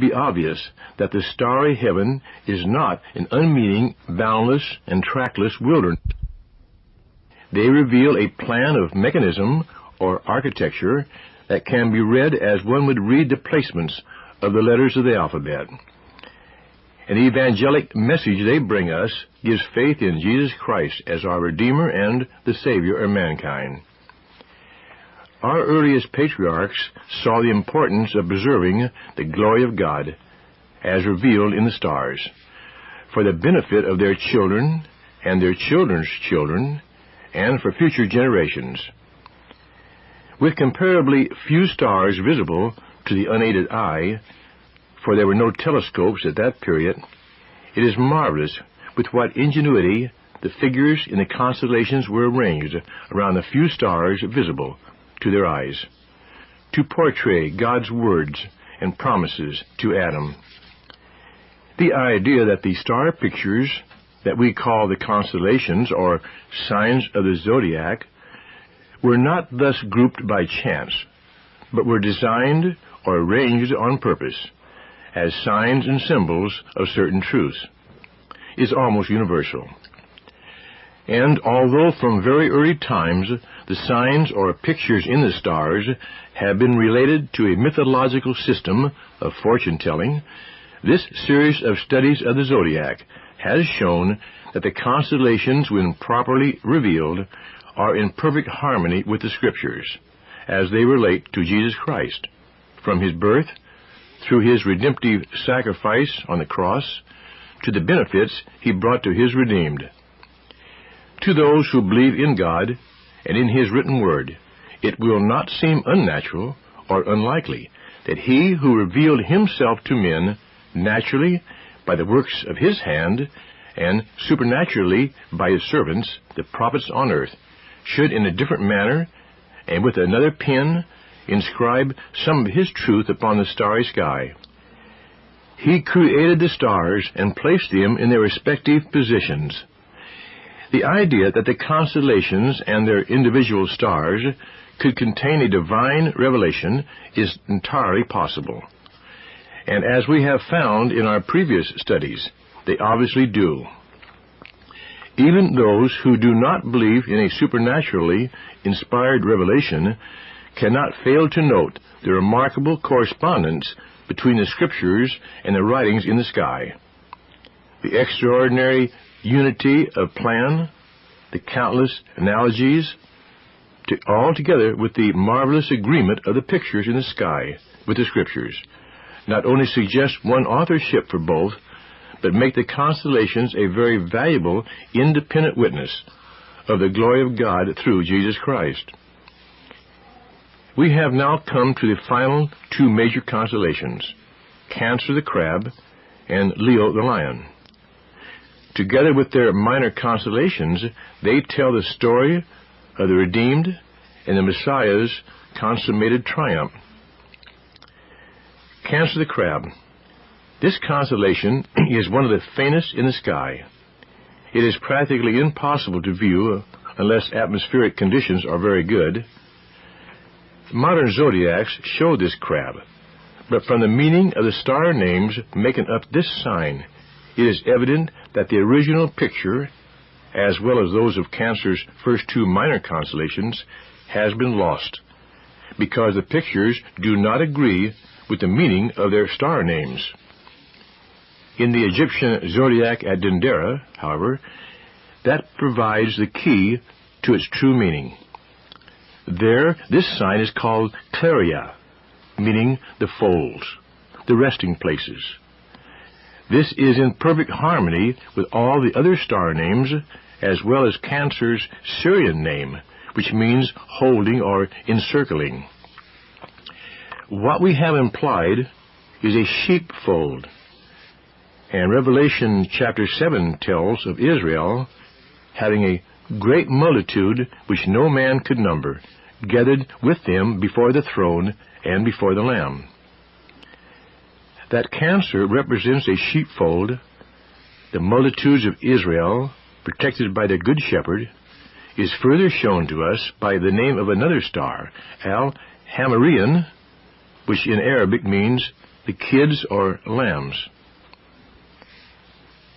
be obvious that the starry heaven is not an unmeaning, boundless, and trackless wilderness. They reveal a plan of mechanism or architecture that can be read as one would read the placements of the letters of the alphabet. An evangelic message they bring us gives faith in Jesus Christ as our Redeemer and the Savior of mankind. Our earliest patriarchs saw the importance of preserving the glory of God as revealed in the stars for the benefit of their children and their children's children and for future generations. With comparably few stars visible to the unaided eye, for there were no telescopes at that period, it is marvelous with what ingenuity the figures in the constellations were arranged around the few stars visible to their eyes, to portray God's words and promises to Adam. The idea that the star pictures that we call the constellations or signs of the zodiac were not thus grouped by chance, but were designed or arranged on purpose as signs and symbols of certain truths, is almost universal. And although from very early times the signs or pictures in the stars have been related to a mythological system of fortune-telling, this series of studies of the zodiac has shown that the constellations, when properly revealed, are in perfect harmony with the Scriptures, as they relate to Jesus Christ, from His birth, through His redemptive sacrifice on the cross, to the benefits He brought to His redeemed. To those who believe in God and in His written word, it will not seem unnatural or unlikely that He who revealed Himself to men naturally by the works of His hand and supernaturally by His servants, the prophets on earth, should in a different manner and with another pen inscribe some of His truth upon the starry sky. He created the stars and placed them in their respective positions. The idea that the constellations and their individual stars could contain a divine revelation is entirely possible. And as we have found in our previous studies, they obviously do. Even those who do not believe in a supernaturally inspired revelation cannot fail to note the remarkable correspondence between the Scriptures and the writings in the sky. The extraordinary unity of plan, the countless analogies, all together with the marvelous agreement of the pictures in the sky with the Scriptures, not only suggest one authorship for both, but make the constellations a very valuable, independent witness of the glory of God through Jesus Christ. We have now come to the final two major constellations, Cancer the crab and Leo the lion. Together with their minor constellations, they tell the story of the redeemed and the Messiah's consummated triumph. Cancer the crab. This constellation is one of the faintest in the sky. It is practically impossible to view unless atmospheric conditions are very good. Modern zodiacs show this crab, but from the meaning of the star names making up this sign, it is evident that the original picture, as well as those of Cancer's first two minor constellations, has been lost, because the pictures do not agree with the meaning of their star names. In the Egyptian zodiac at Dendera, however, that provides the key to its true meaning. There, this sign is called Claria, meaning the folds, the resting places. This is in perfect harmony with all the other star names, as well as Cancer's Syrian name, which means holding or encircling. What we have implied is a sheepfold, and Revelation chapter 7 tells of Israel having a great multitude which no man could number, gathered with them before the throne and before the Lamb. That Cancer represents a sheepfold, the multitudes of Israel, protected by the Good Shepherd, is further shown to us by the name of another star, Al-Hamarian, which in Arabic means the kids or lambs.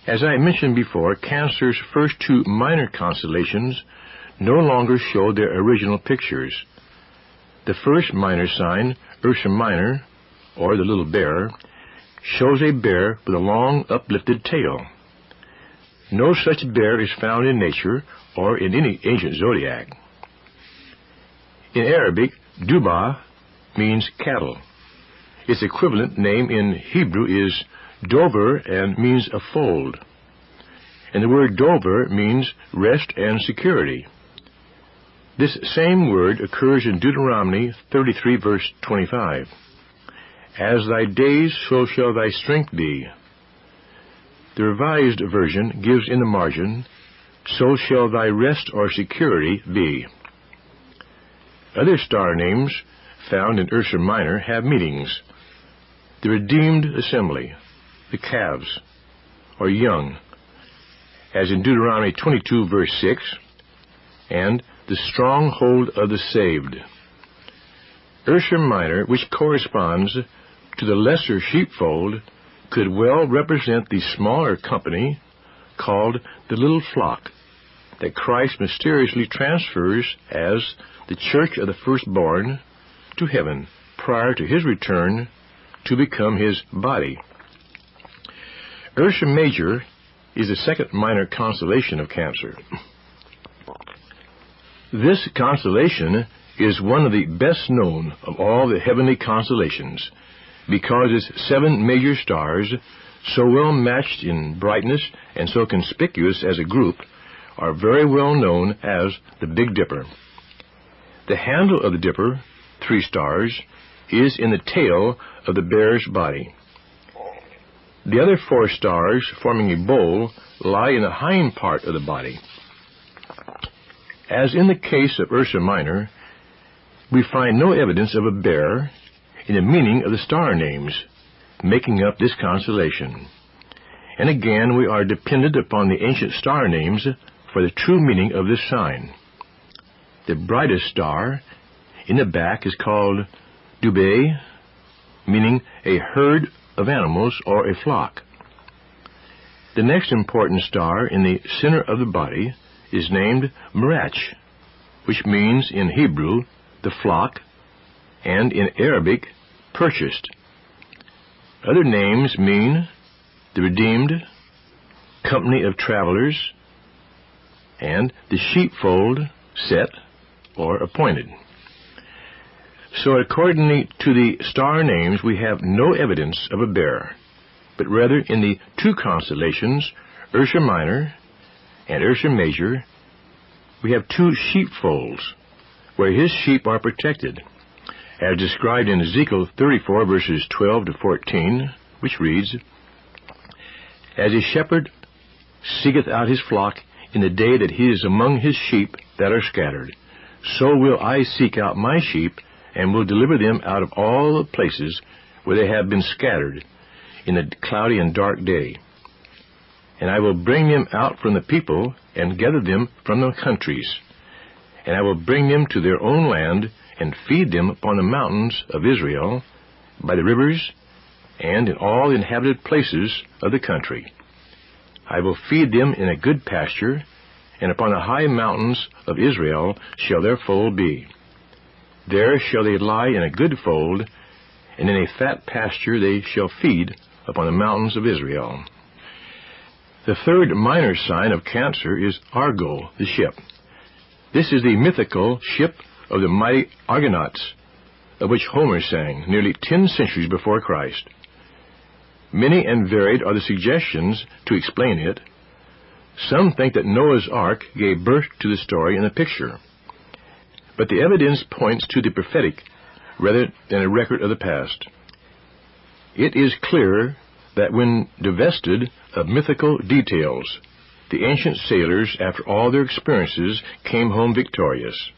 As I mentioned before, Cancer's first two minor constellations no longer show their original pictures. The first minor sign, Ursa Minor, or the little bear, shows a bear with a long uplifted tail. No such bear is found in nature or in any ancient zodiac. In Arabic, Duba means cattle. Its equivalent name in Hebrew is Dover and means a fold. And the word Dover means rest and security. This same word occurs in Deuteronomy 33, verse 25. As thy days, so shall thy strength be. The Revised Version gives in the margin, so shall thy rest or security be. Other star names found in Ursa Minor have meanings. The redeemed assembly, the calves, or young, as in Deuteronomy 22, verse 6, and the stronghold of the saved. Ursa Minor, which corresponds to the lesser sheepfold, could well represent the smaller company called the little flock that Christ mysteriously transfers as the church of the firstborn to heaven prior to his return to become his body. Ursa Major is the second minor constellation of Cancer. This constellation is one of the best known of all the heavenly constellations because its 7 major stars, so well matched in brightness and so conspicuous as a group, are very well known as the Big Dipper. The handle of the Dipper, 3 stars, is in the tail of the bear's body. The other 4 stars, forming a bowl, lie in the hind part of the body. As in the case of Ursa Minor, we find no evidence of a bear in the meaning of the star names making up this constellation. And again, we are dependent upon the ancient star names for the true meaning of this sign. The brightest star in the back is called Dubhe, meaning a herd of animals or a flock. The next important star in the center of the body is named Mirach, which means in Hebrew the flock, and in Arabic purchased. Other names mean the redeemed, company of travelers, and the sheepfold, set or appointed. So according to the star names, we have no evidence of a bear, but rather in the 2 constellations, Ursa Minor and Ursa Major, we have 2 sheepfolds, where his sheep are protected, as described in Ezekiel 34, verses 12 to 14, which reads, As a shepherd seeketh out his flock in the day that he is among his sheep that are scattered, so will I seek out my sheep, and will deliver them out of all the places where they have been scattered in the cloudy and dark day. And I will bring them out from the people, and gather them from the countries. And I will bring them to their own land, and feed them upon the mountains of Israel, by the rivers, and in all the inhabited places of the country. I will feed them in a good pasture, and upon the high mountains of Israel shall their fold be. There shall they lie in a good fold, and in a fat pasture they shall feed upon the mountains of Israel. The third minor sign of Cancer is Argo, the ship. This is the mythical ship of the mighty Argonauts, of which Homer sang nearly 10 centuries before Christ. Many and varied are the suggestions to explain it. Some think that Noah's Ark gave birth to the story in the picture, but the evidence points to the prophetic rather than a record of the past. It is clear that when divested of mythical details, the ancient sailors, after all their experiences, came home victorious.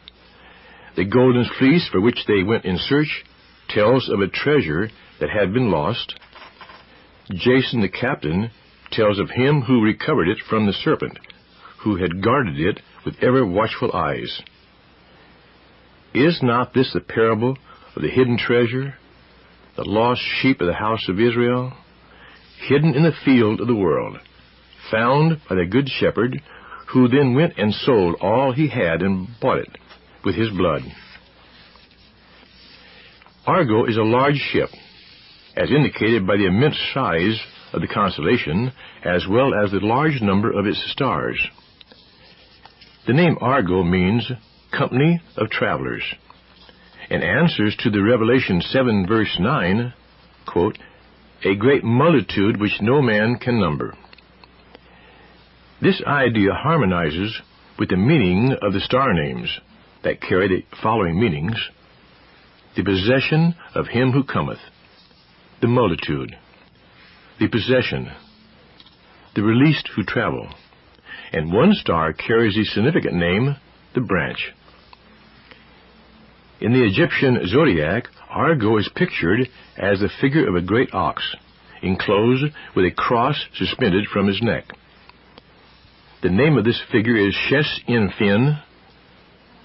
The golden fleece for which they went in search tells of a treasure that had been lost. Jason the captain tells of him who recovered it from the serpent, who had guarded it with ever watchful eyes. Is not this the parable of the hidden treasure, the lost sheep of the house of Israel, hidden in the field of the world, found by the good shepherd, who then went and sold all he had and bought it with his blood. Argo is a large ship, as indicated by the immense size of the constellation, as well as the large number of its stars. The name Argo means company of travelers, and answers to the Revelation 7 verse 9, quote, a great multitude which no man can number. This idea harmonizes with the meaning of the star names that carry the following meanings: the possession of him who cometh, the multitude, the possession, the released who travel, and one star carries the significant name, the branch. In the Egyptian zodiac, Argo is pictured as the figure of a great ox, enclosed with a cross suspended from his neck. The name of this figure is Shes-in-Fin,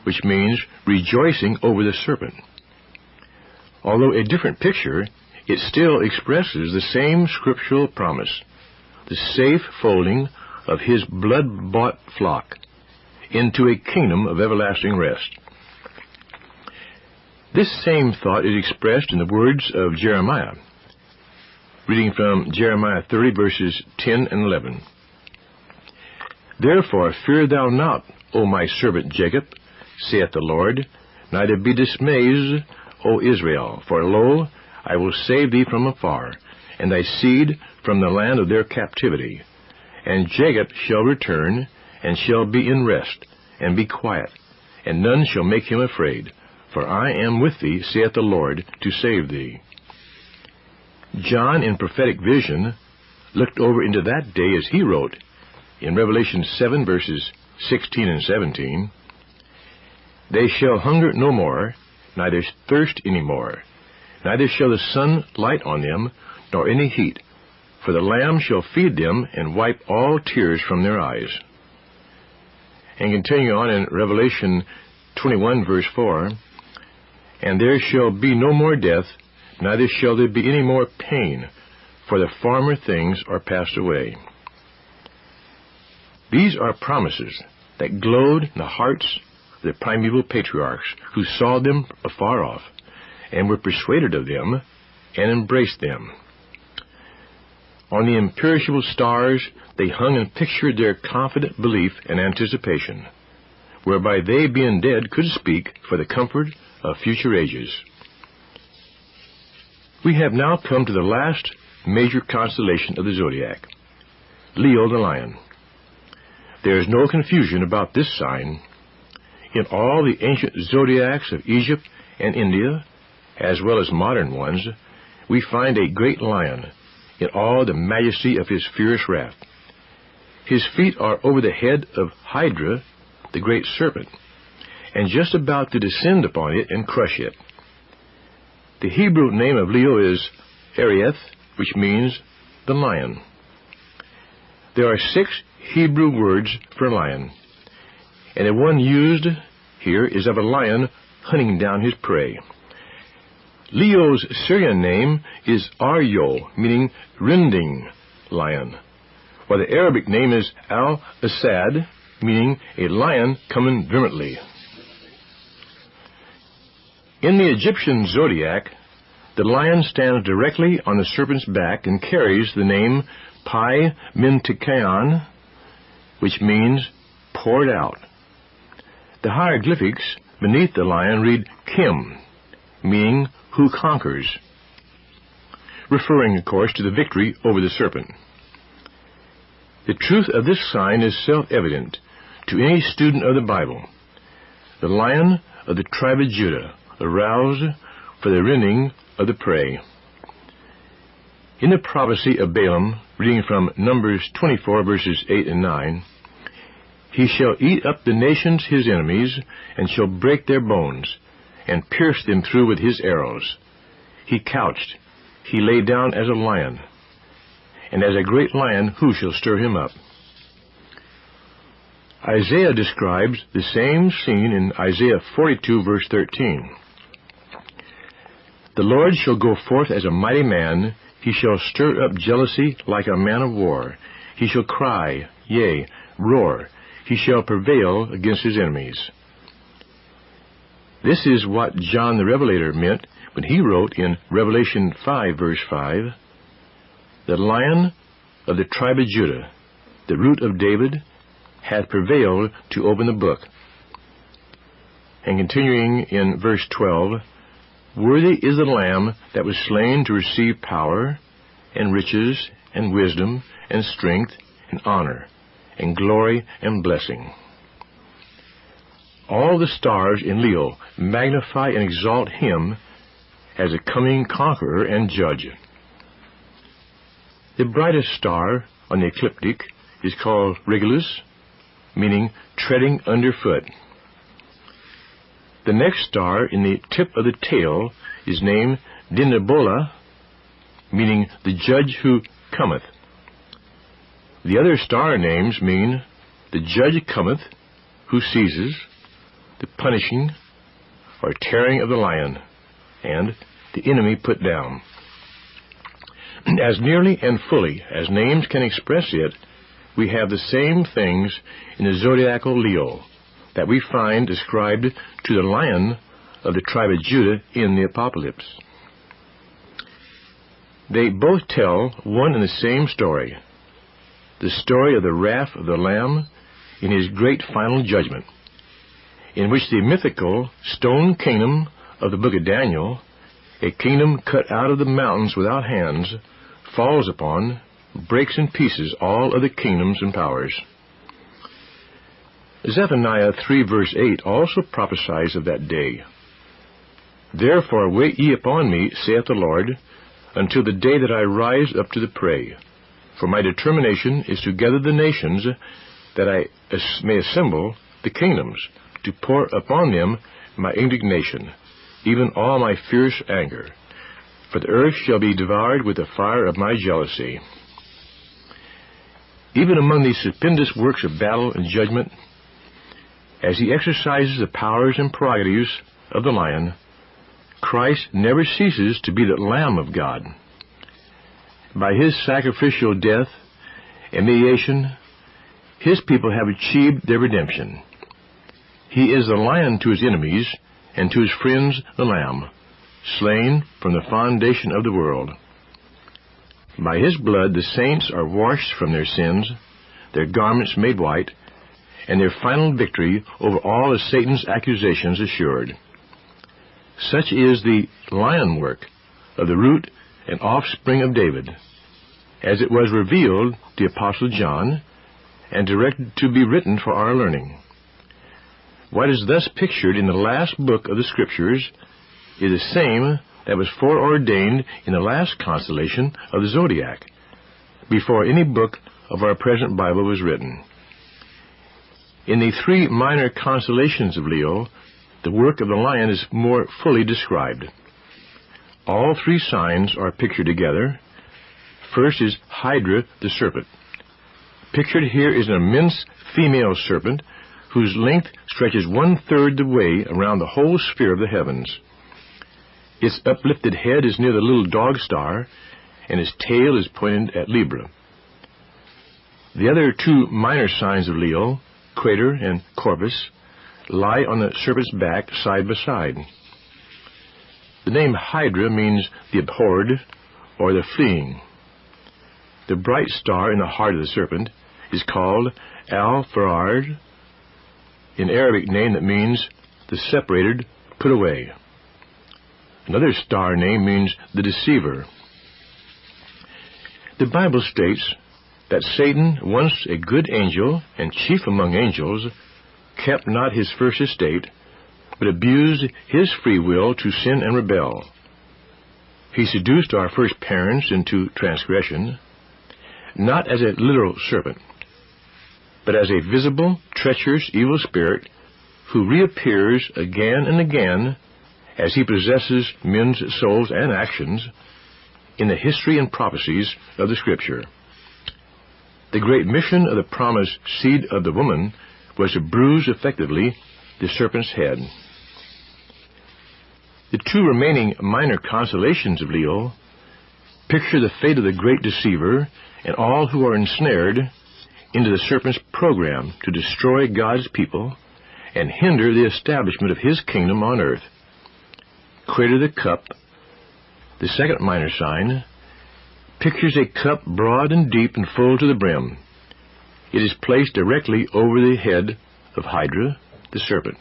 which means rejoicing over the serpent. Although a different picture, it still expresses the same scriptural promise, the safe folding of his blood-bought flock into a kingdom of everlasting rest. This same thought is expressed in the words of Jeremiah, reading from Jeremiah 30 verses 10 and 11. Therefore fear thou not, O my servant Jacob, saith the Lord, neither be dismayed, O Israel, for lo, I will save thee from afar, and thy seed from the land of their captivity. And Jacob shall return, and shall be in rest, and be quiet, and none shall make him afraid. For I am with thee, saith the Lord, to save thee. John, in prophetic vision, looked over into that day as he wrote, in Revelation 7, verses 16 and 17, They shall hunger no more, neither thirst any more, neither shall the sun light on them, nor any heat, for the Lamb shall feed them, and wipe all tears from their eyes. And continuing on in Revelation 21, verse 4, And there shall be no more death, neither shall there be any more pain, for the former things are passed away. These are promises that glowed in the hearts of the primeval patriarchs, who saw them afar off, and were persuaded of them, and embraced them. On the imperishable stars they hung and pictured their confident belief and anticipation, whereby they, being dead, could speak for the comfort of future ages. We have now come to the last major constellation of the zodiac, Leo the Lion. There is no confusion about this sign. In all the ancient zodiacs of Egypt and India, as well as modern ones, we find a great lion in all the majesty of his fierce wrath. His feet are over the head of Hydra, the great serpent, and just about to descend upon it and crush it. The Hebrew name of Leo is Arieth, which means the lion. There are 6 Hebrew words for lion, and the one used here is of a lion hunting down his prey. Leo's Syrian name is Aryo, meaning rending lion, while the Arabic name is Al-Asad, meaning a lion coming vehemently. In the Egyptian zodiac, the lion stands directly on the serpent's back and carries the name Pi Mintikaon, which means poured out. The hieroglyphics beneath the lion read Kim, meaning who conquers, referring, of course, to the victory over the serpent. The truth of this sign is self-evident to any student of the Bible. The lion of the tribe of Judah, aroused for the rending of the prey. In the prophecy of Balaam, reading from Numbers 24, verses 8 and 9, He shall eat up the nations his enemies, and shall break their bones, and pierce them through with his arrows. He couched, he lay down as a lion, and as a great lion, who shall stir him up? Isaiah describes the same scene in Isaiah 42, verse 13. The Lord shall go forth as a mighty man. He shall stir up jealousy like a man of war. He shall cry, yea, roar. He shall prevail against his enemies. This is what John the Revelator meant when he wrote in Revelation 5, verse 5, "The Lion of the tribe of Judah, the root of David, hath prevailed to open the book." And continuing in verse 12, "Worthy is the Lamb that was slain to receive power, and riches, and wisdom, and strength, and honor, and glory, and blessing." All the stars in Leo magnify and exalt him as a coming conqueror and judge. The brightest star on the ecliptic is called Regulus, meaning treading underfoot. The next star in the tip of the tail is named Dinabola, meaning the judge who cometh. The other star names mean the judge cometh, who seizes, the punishing or tearing of the lion, and the enemy put down. As nearly and fully as names can express it, we have the same things in the zodiacal Leo that we find described to the Lion of the tribe of Judah in the Apocalypse. They both tell one and the same story, the story of the wrath of the Lamb in his great final judgment, in which the mythical stone kingdom of the book of Daniel, a kingdom cut out of the mountains without hands, falls upon, breaks in pieces all other kingdoms and powers. Zephaniah 3 verse 8 also prophesies of that day. "Therefore wait ye upon me, saith the Lord, until the day that I rise up to the prey. For my determination is to gather the nations, that I may assemble the kingdoms, to pour upon them my indignation, even all my fierce anger. For the earth shall be devoured with the fire of my jealousy." Even among these stupendous works of battle and judgment, as he exercises the powers and prerogatives of the Lion, Christ never ceases to be the Lamb of God. By his sacrificial death and mediation, his people have achieved their redemption. He is the Lion to his enemies, and to his friends the Lamb, slain from the foundation of the world. By his blood the saints are washed from their sins, their garments made white, and their final victory over all of Satan's accusations assured. Such is the lion work of the root and offspring of David, as it was revealed to the Apostle John, and directed to be written for our learning. What is thus pictured in the last book of the Scriptures is the same that was foreordained in the last constellation of the zodiac, before any book of our present Bible was written. In the three minor constellations of Leo, the work of the lion is more fully described. All three signs are pictured together. First is Hydra the serpent. Pictured here is an immense female serpent whose length stretches 1/3 the way around the whole sphere of the heavens. Its uplifted head is near the little dog star, and its tail is pointed at Libra. The other two minor signs of Leo, Crater and Corvus, lie on the serpent's back side by side. The name Hydra means the abhorred or the fleeing. The bright star in the heart of the serpent is called Al-Farad, an Arabic name that means the separated, put away. Another star name means the deceiver. The Bible states that Satan, once a good angel and chief among angels, kept not his first estate, but abused his free will to sin and rebel. He seduced our first parents into transgression, not as a literal serpent, but as a visible, treacherous, evil spirit who reappears again and again as he possesses men's souls and actions in the history and prophecies of the Scripture. The great mission of the promised seed of the woman was to bruise effectively the serpent's head. The two remaining minor constellations of Leo picture the fate of the great deceiver and all who are ensnared into the serpent's program to destroy God's people and hinder the establishment of his kingdom on earth. Crater the cup, the second minor sign, pictures a cup broad and deep and full to the brim. It is placed directly over the head of Hydra, the serpent.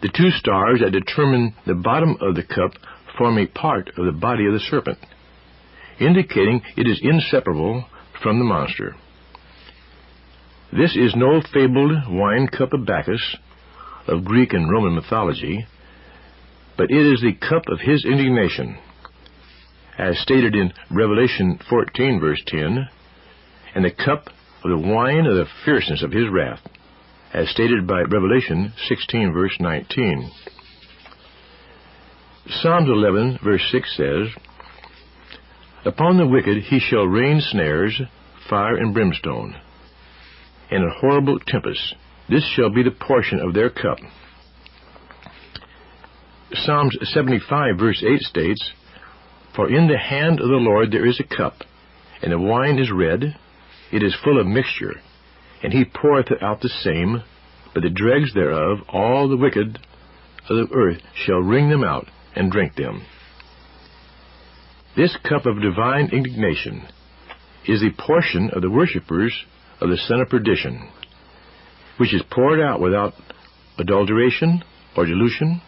The two stars that determine the bottom of the cup form a part of the body of the serpent, indicating it is inseparable from the monster. This is no fabled wine cup of Bacchus of Greek and Roman mythology, but it is the cup of his indignation, as stated in Revelation 14, verse 10, and the cup of the wine of the fierceness of his wrath, as stated by Revelation 16, verse 19. Psalms 11, verse 6 says, "Upon the wicked he shall rain snares, fire and brimstone, and a horrible tempest. This shall be the portion of their cup." Psalms 75, verse 8 states, "For in the hand of the Lord there is a cup, and the wine is red, it is full of mixture, and he poureth out the same, but the dregs thereof, all the wicked of the earth shall wring them out and drink them." This cup of divine indignation is the portion of the worshippers of the son of perdition, which is poured out without adulteration or dilution.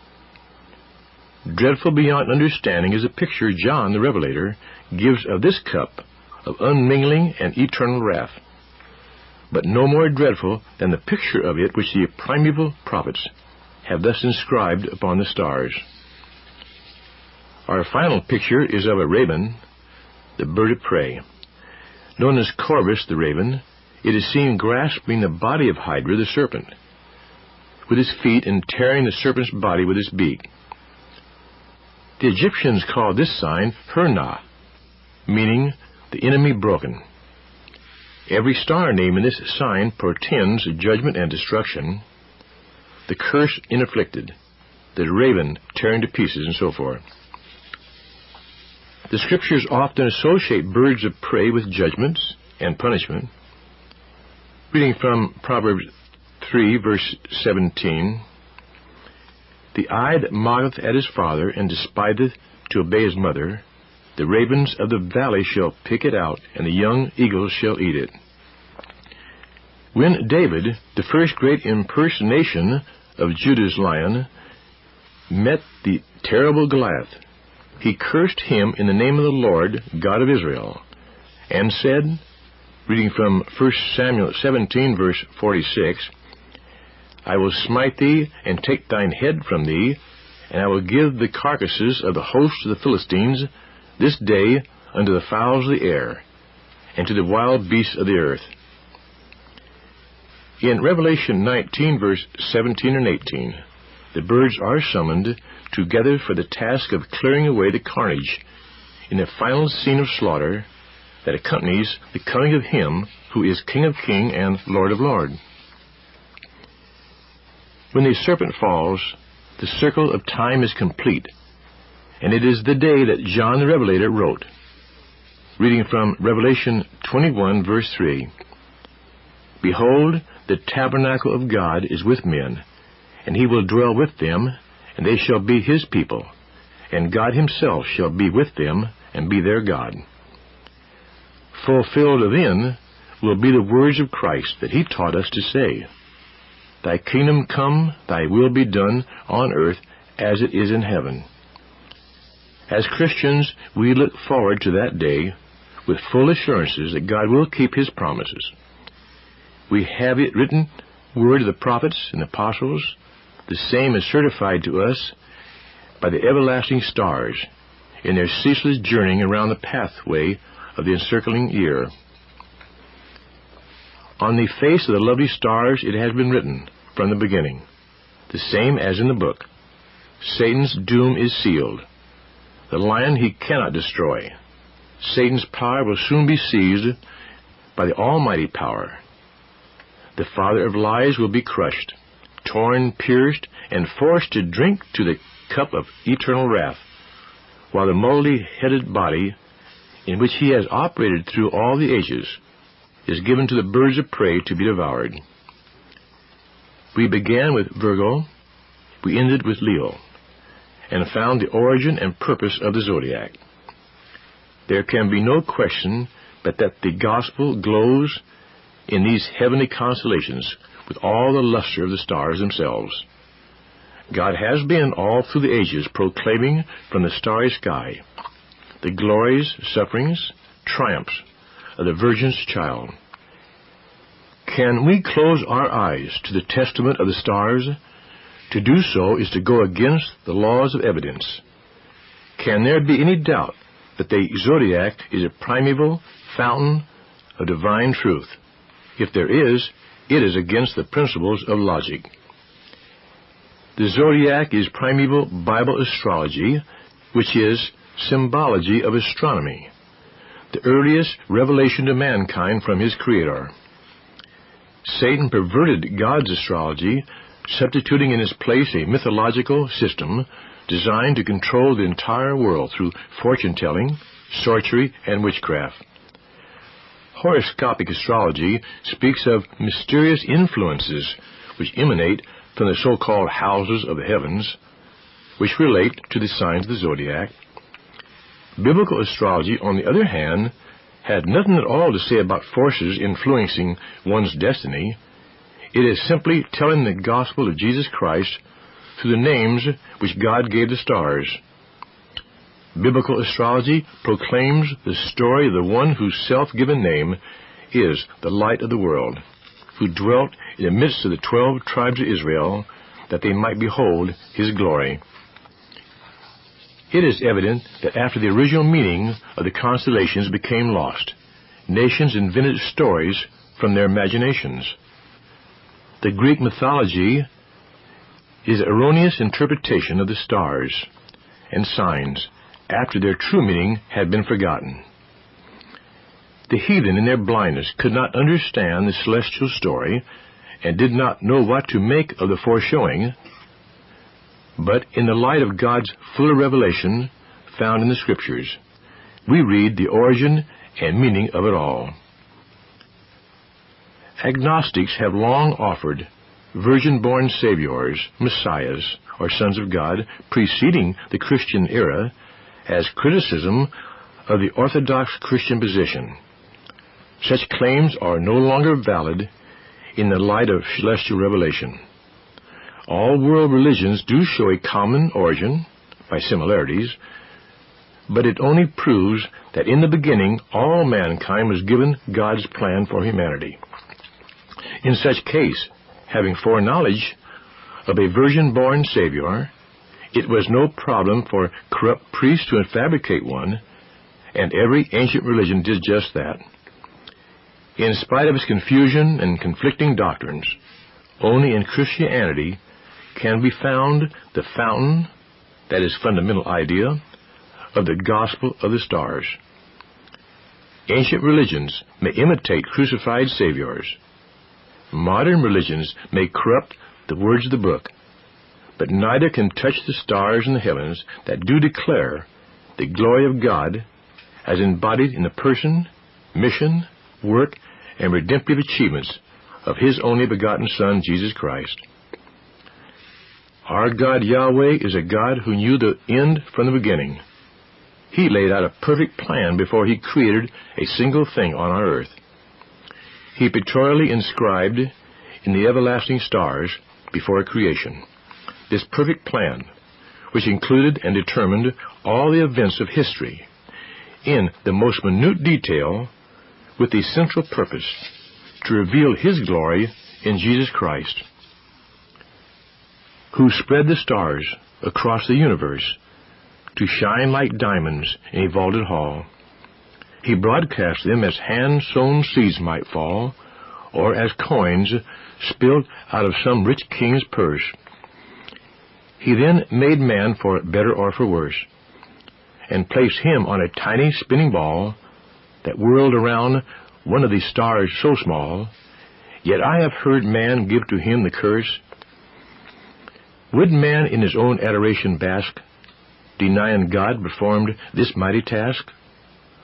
Dreadful beyond understanding is a picture John the Revelator gives of this cup of unmingling and eternal wrath, but no more dreadful than the picture of it which the primeval prophets have thus inscribed upon the stars. Our final picture is of a raven, the bird of prey. Known as Corvus the raven, it is seen grasping the body of Hydra the serpent with his feet and tearing the serpent's body with his beak. The Egyptians called this sign Hurnah, meaning the enemy broken. Every star name in this sign portends judgment and destruction, the curse inflicted, the raven tearing to pieces, and so forth. The Scriptures often associate birds of prey with judgments and punishment. Reading from Proverbs 3, verse 17, "The eye that mocketh at his father, and despiseth to obey his mother, the ravens of the valley shall pick it out, and the young eagles shall eat it." When David, the first great impersonation of Judah's lion, met the terrible Goliath, he cursed him in the name of the Lord, God of Israel, and said, reading from 1 Samuel 17, verse 46, "I will smite thee, and take thine head from thee, and I will give the carcasses of the host of the Philistines this day unto the fowls of the air, and to the wild beasts of the earth." In Revelation 19, verse 17 and 18, the birds are summoned together for the task of clearing away the carnage in the final scene of slaughter that accompanies the coming of him who is King of kings and Lord of lords. When the serpent falls, the circle of time is complete, and it is the day that John the Revelator wrote. Reading from Revelation 21, verse 3, "Behold, the tabernacle of God is with men, and he will dwell with them, and they shall be his people, and God himself shall be with them, and be their God." Fulfilled then will be the words of Christ that he taught us to say, "Thy kingdom come, thy will be done on earth as it is in heaven." As Christians, we look forward to that day with full assurances that God will keep his promises. We have it written word of the prophets and apostles. The same is certified to us by the everlasting stars in their ceaseless journeying around the pathway of the encircling year. On the face of the lovely stars it has been written from the beginning, the same as in the book, "Satan's doom is sealed. The lion he cannot destroy. Satan's power will soon be seized by the almighty power. The father of lies will be crushed, torn, pierced, and forced to drink to the cup of eternal wrath, while the multi-headed body in which he has operated through all the ages is given to the birds of prey to be devoured. We began with Virgo, we ended with Leo, and found the origin and purpose of the zodiac. There can be no question but that the gospel glows in these heavenly constellations with all the luster of the stars themselves. God has been all through the ages proclaiming from the starry sky the glories, sufferings, triumphs of the Virgin's child. Can we close our eyes to the testament of the stars? To do so is to go against the laws of evidence. Can there be any doubt that the zodiac is a primeval fountain of divine truth? If there is, it is against the principles of logic. The zodiac is primeval Bible astrology, which is symbology of astronomy, the earliest revelation to mankind from his Creator. Satan perverted God's astrology, substituting in its place a mythological system designed to control the entire world through fortune-telling, sorcery, and witchcraft. Horoscopic astrology speaks of mysterious influences which emanate from the so-called houses of the heavens, which relate to the signs of the zodiac. Biblical astrology, on the other hand, had nothing at all to say about forces influencing one's destiny. It is simply telling the gospel of Jesus Christ through the names which God gave the stars. Biblical astrology proclaims the story of the one whose self-given name is the light of the world, who dwelt in the midst of the 12 tribes of Israel, that they might behold his glory. It is evident that after the original meaning of the constellations became lost, nations invented stories from their imaginations. The Greek mythology is an erroneous interpretation of the stars and signs after their true meaning had been forgotten. The heathen in their blindness could not understand the celestial story and did not know what to make of the foreshowing, but in the light of God's fuller revelation found in the Scriptures, we read the origin and meaning of it all. Agnostics have long offered virgin-born saviors, messiahs, or sons of God preceding the Christian era as criticism of the orthodox Christian position. Such claims are no longer valid in the light of celestial revelation. All world religions do show a common origin by similarities, but it only proves that in the beginning all mankind was given God's plan for humanity. In such case, having foreknowledge of a virgin-born Savior, it was no problem for corrupt priests to fabricate one, and every ancient religion did just that. In spite of its confusion and conflicting doctrines, only in Christianity can be found the fountain, that is, fundamental idea, of the gospel of the stars. Ancient religions may imitate crucified saviors. Modern religions may corrupt the words of the book, but neither can touch the stars in the heavens that do declare the glory of God as embodied in the person, mission, work, and redemptive achievements of His only begotten Son, Jesus Christ. Our God Yahweh is a God who knew the end from the beginning. He laid out a perfect plan before He created a single thing on our earth. He pictorially inscribed in the everlasting stars before creation this perfect plan, which included and determined all the events of history in the most minute detail, with the central purpose to reveal His glory in Jesus Christ, who spread the stars across the universe to shine like diamonds in a vaulted hall. He broadcast them as hand-sown seeds might fall, or as coins spilled out of some rich king's purse. He then made man for better or for worse, and placed him on a tiny spinning ball that whirled around one of the stars so small, yet I have heard man give to him the curse. Would man in his own adoration bask, denying God performed this mighty task?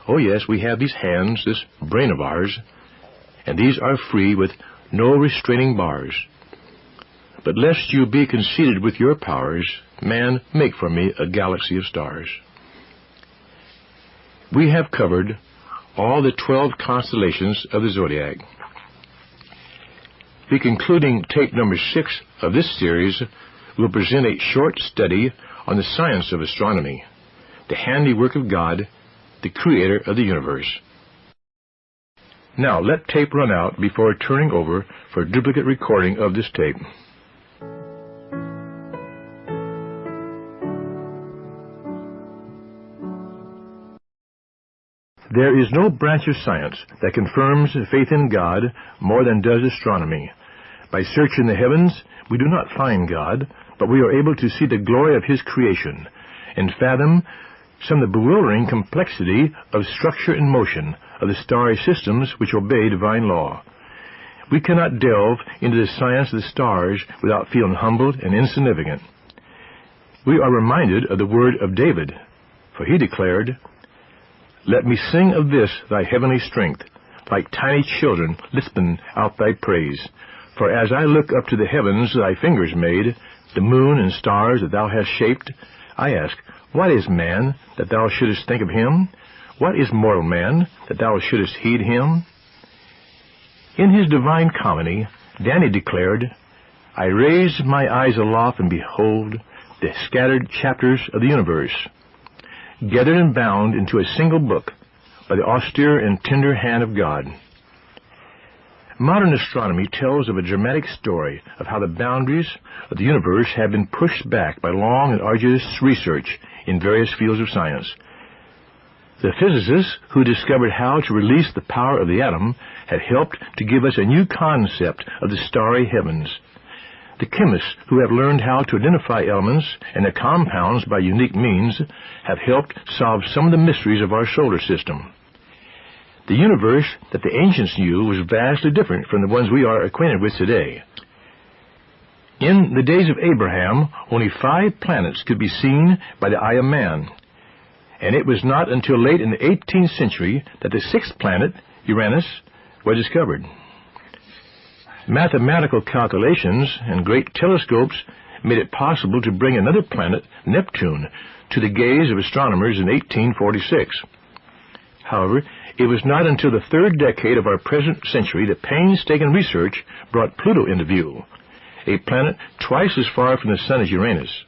Oh yes, we have these hands, this brain of ours, and these are free with no restraining bars. But lest you be conceited with your powers, man, make for me a galaxy of stars. We have covered all the 12 constellations of the zodiac. The concluding tape number 6 of this series will present a short study on the science of astronomy, the handiwork of God, the creator of the universe. Now, let tape run out before turning over for duplicate recording of this tape. There is no branch of science that confirms faith in God more than does astronomy. By searching the heavens, we do not find God, but we are able to see the glory of His creation and fathom some of the bewildering complexity of structure and motion of the starry systems which obey divine law. We cannot delve into the science of the stars without feeling humbled and insignificant. We are reminded of the word of David, for he declared, "Let me sing of this thy heavenly strength, like tiny children lisping out thy praise. For as I look up to the heavens thy fingers made, the moon and stars that thou hast shaped, I ask, what is man, that thou shouldest think of him? What is mortal man, that thou shouldest heed him?" In his divine comedy, Danny declared, "I raised my eyes aloft, and behold, the scattered chapters of the universe, gathered and bound into a single book by the austere and tender hand of God." Modern astronomy tells of a dramatic story of how the boundaries of the universe have been pushed back by long and arduous research in various fields of science. The physicists who discovered how to release the power of the atom have helped to give us a new concept of the starry heavens. The chemists who have learned how to identify elements and their compounds by unique means have helped solve some of the mysteries of our solar system. The universe that the ancients knew was vastly different from the ones we are acquainted with today. In the days of Abraham, only 5 planets could be seen by the eye of man, and it was not until late in the 18th century that the 6th planet, Uranus, was discovered. Mathematical calculations and great telescopes made it possible to bring another planet, Neptune, to the gaze of astronomers in 1846. However, it was not until the 3rd decade of our present century that painstaking research brought Pluto into view, a planet twice as far from the Sun as Uranus.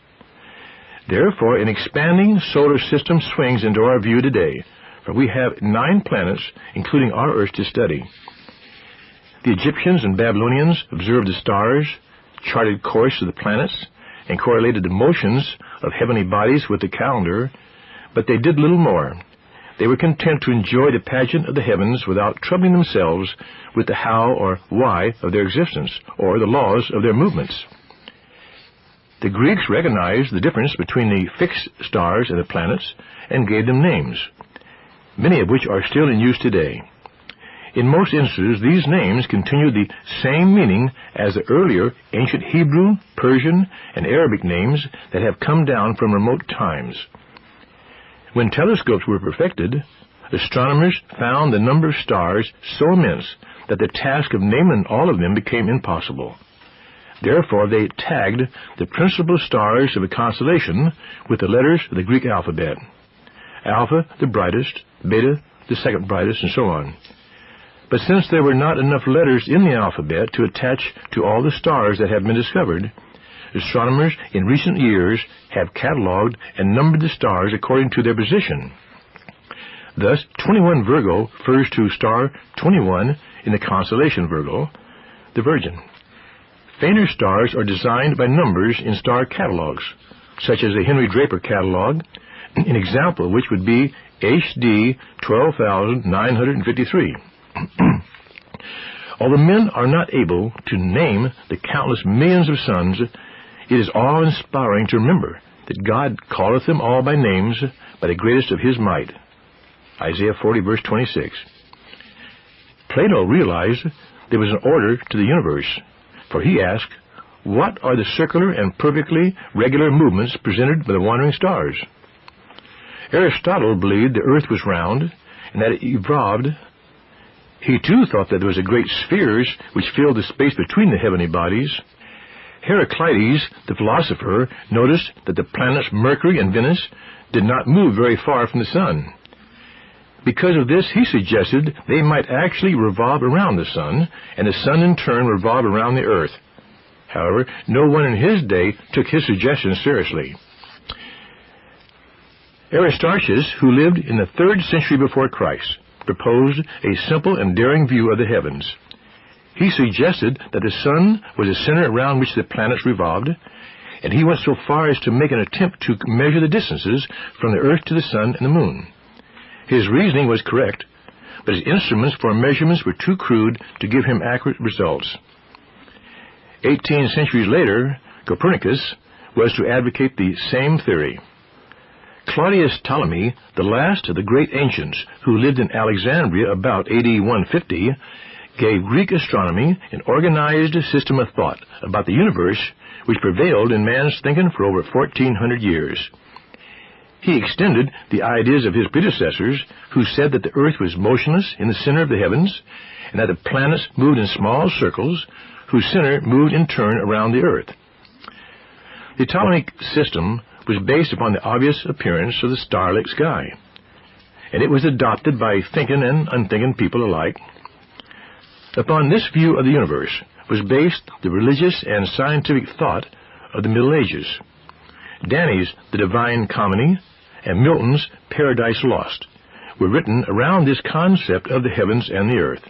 Therefore, an expanding solar system swings into our view today, for we have 9 planets, including our Earth, to study. The Egyptians and Babylonians observed the stars, charted course of the planets, and correlated the motions of heavenly bodies with the calendar, but they did little more. They were content to enjoy the pageant of the heavens without troubling themselves with the how or why of their existence, or the laws of their movements. The Greeks recognized the difference between the fixed stars and the planets and gave them names, many of which are still in use today. In most instances, these names continue the same meaning as the earlier ancient Hebrew, Persian, and Arabic names that have come down from remote times. When telescopes were perfected, astronomers found the number of stars so immense that the task of naming all of them became impossible. Therefore, they tagged the principal stars of a constellation with the letters of the Greek alphabet. Alpha, the brightest; Beta, the second brightest, and so on. But since there were not enough letters in the alphabet to attach to all the stars that have been discovered, astronomers in recent years have cataloged and numbered the stars according to their position. Thus, 21 Virgo refers to star 21 in the constellation Virgo, the Virgin. Fainter stars are designed by numbers in star catalogs, such as the Henry Draper catalog, an example of which would be HD 12,953. Although men are not able to name the countless millions of suns, it is awe-inspiring to remember that God calleth them all by names by the greatest of His might. Isaiah 40, verse 26. Plato realized there was an order to the universe, for he asked, what are the circular and perfectly regular movements presented by the wandering stars? Aristotle believed the earth was round and that it evolved. He too thought that there was great spheres which filled the space between the heavenly bodies. Heraclitus, the philosopher, noticed that the planets Mercury and Venus did not move very far from the sun. Because of this, he suggested they might actually revolve around the sun, and the sun in turn revolve around the earth. However, no one in his day took his suggestions seriously. Aristarchus, who lived in the 3rd century before Christ, proposed a simple and daring view of the heavens. He suggested that the sun was the center around which the planets revolved, and he went so far as to make an attempt to measure the distances from the earth to the sun and the moon. His reasoning was correct, but his instruments for measurements were too crude to give him accurate results. 18 centuries later, Copernicus was to advocate the same theory. Claudius Ptolemy, the last of the great ancients who lived in Alexandria about AD 150, gave Greek astronomy an organized system of thought about the universe which prevailed in man's thinking for over 1,400 years. He extended the ideas of his predecessors, who said that the earth was motionless in the center of the heavens, and that the planets moved in small circles, whose center moved in turn around the earth. The Ptolemaic system was based upon the obvious appearance of the starlit sky, and it was adopted by thinking and unthinking people alike. Upon this view of the universe was based the religious and scientific thought of the Middle Ages. Dante's The Divine Comedy and Milton's Paradise Lost were written around this concept of the heavens and the earth.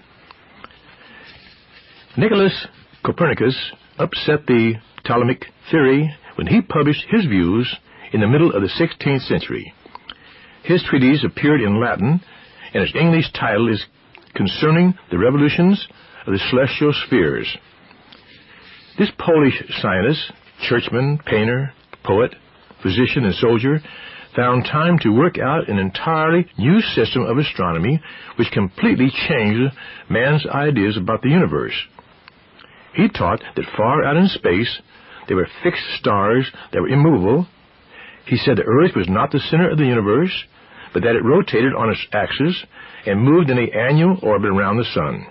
Nicholas Copernicus upset the Ptolemaic theory when he published his views in the middle of the 16th century. His treatise appeared in Latin, and its English title is Concerning the Revolutions of the Celestial Spheres. This Polish scientist, churchman, painter, poet, physician, and soldier found time to work out an entirely new system of astronomy which completely changed man's ideas about the universe. He taught that far out in space there were fixed stars that were immovable. He said the earth was not the center of the universe, but that it rotated on its axis and moved in an annual orbit around the sun.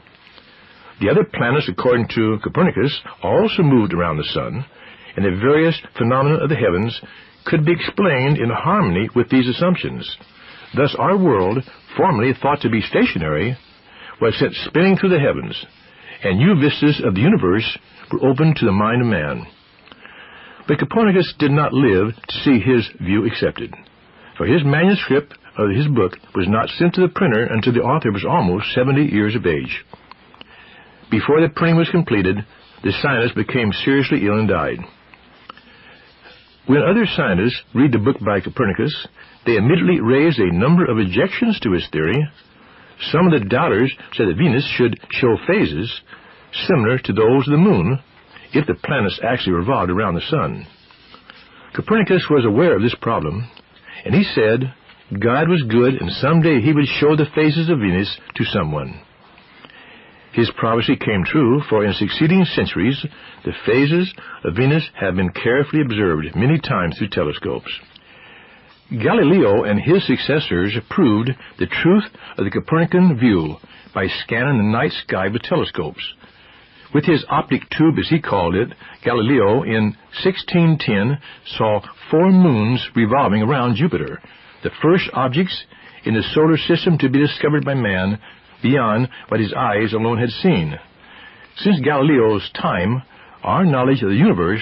The other planets, according to Copernicus, also moved around the sun, and the various phenomena of the heavens could be explained in harmony with these assumptions. Thus our world, formerly thought to be stationary, was sent spinning through the heavens, and new vistas of the universe were opened to the mind of man. But Copernicus did not live to see his view accepted, for his manuscript of his book was not sent to the printer until the author was almost 70 years of age. Before the printing was completed, the scientist became seriously ill and died. When other scientists read the book by Copernicus, they immediately raised a number of objections to his theory. Some of the doubters said that Venus should show phases similar to those of the moon if the planets actually revolved around the sun. Copernicus was aware of this problem, and he said God was good and someday he would show the phases of Venus to someone. His prophecy came true, for in succeeding centuries the phases of Venus have been carefully observed many times through telescopes. Galileo and his successors proved the truth of the Copernican view by scanning the night sky with telescopes. With his optic tube, as he called it, Galileo in 1610 saw 4 moons revolving around Jupiter, the first objects in the solar system to be discovered by man beyond what his eyes alone had seen. Since Galileo's time, our knowledge of the universe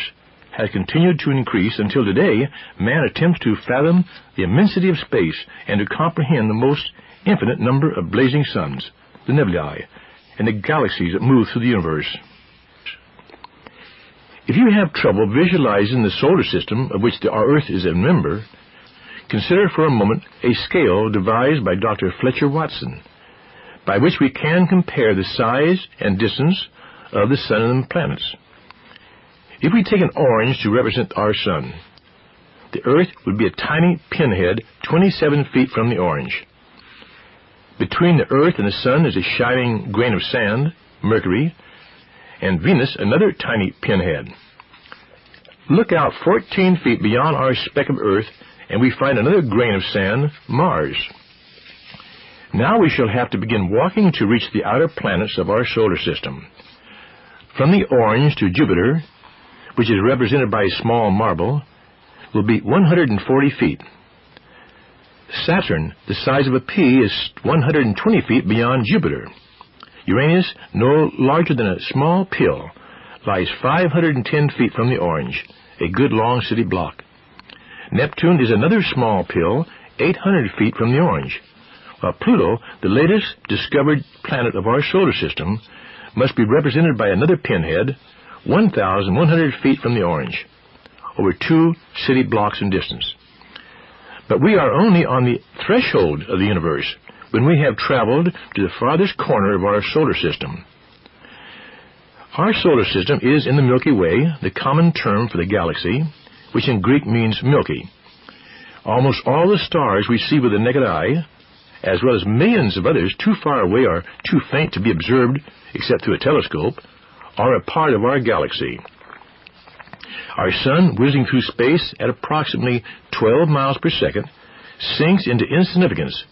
has continued to increase until today man attempts to fathom the immensity of space and to comprehend the most infinite number of blazing suns, the nebulae, and the galaxies that move through the universe. If you have trouble visualizing the solar system of which our Earth is a member, consider for a moment a scale devised by Dr. Fletcher Watson, by which we can compare the size and distance of the sun and the planets. If we take an orange to represent our sun, the Earth would be a tiny pinhead 27 feet from the orange. Between the Earth and the sun is a shining grain of sand, Mercury, and Venus, another tiny pinhead. Look out 14 feet beyond our speck of Earth, and we find another grain of sand, Mars. Now we shall have to begin walking to reach the outer planets of our solar system. From the orange to Jupiter, which is represented by a small marble, will be 140 feet. Saturn, the size of a pea, is 120 feet beyond Jupiter. Uranus, no larger than a small pill, lies 510 feet from the orange, a good long city block. Neptune is another small pill, 800 feet from the orange, while Pluto, the latest discovered planet of our solar system, must be represented by another pinhead, 1,100 feet from the orange, over 2 city blocks in distance. But we are only on the threshold of the universe when we have traveled to the farthest corner of our solar system. Our solar system is in the Milky Way, the common term for the galaxy, which in Greek means milky. Almost all the stars we see with the naked eye, as well as millions of others too far away or too faint to be observed except through a telescope, are a part of our galaxy. Our sun, whizzing through space at approximately 12 miles per second, sinks into insignificance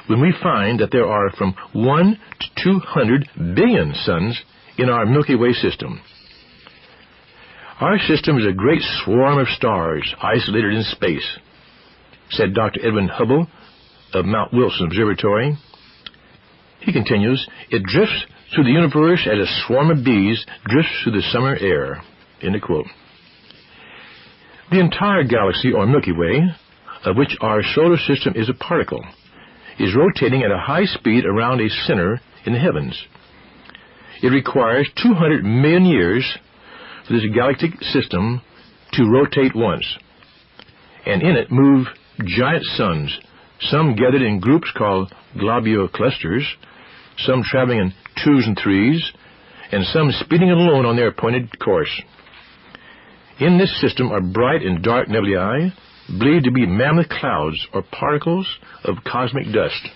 when we find that there are from 1 to 200 billion suns in our Milky Way system. Our system is a great swarm of stars isolated in space, said Dr. Edwin Hubble of Mount Wilson Observatory. He continues, it drifts through the universe as a swarm of bees drifts through the summer air. End of quote. The entire galaxy, or Milky Way, of which our solar system is a particle, is rotating at a high speed around a center in the heavens. It requires 200 million years for this galactic system to rotate once, and in it move giant suns, some gathered in groups called globular clusters, some traveling in 2s and 3s, and some speeding alone on their appointed course. In this system are bright and dark nebulae, believed to be mammoth clouds or particles of cosmic dust.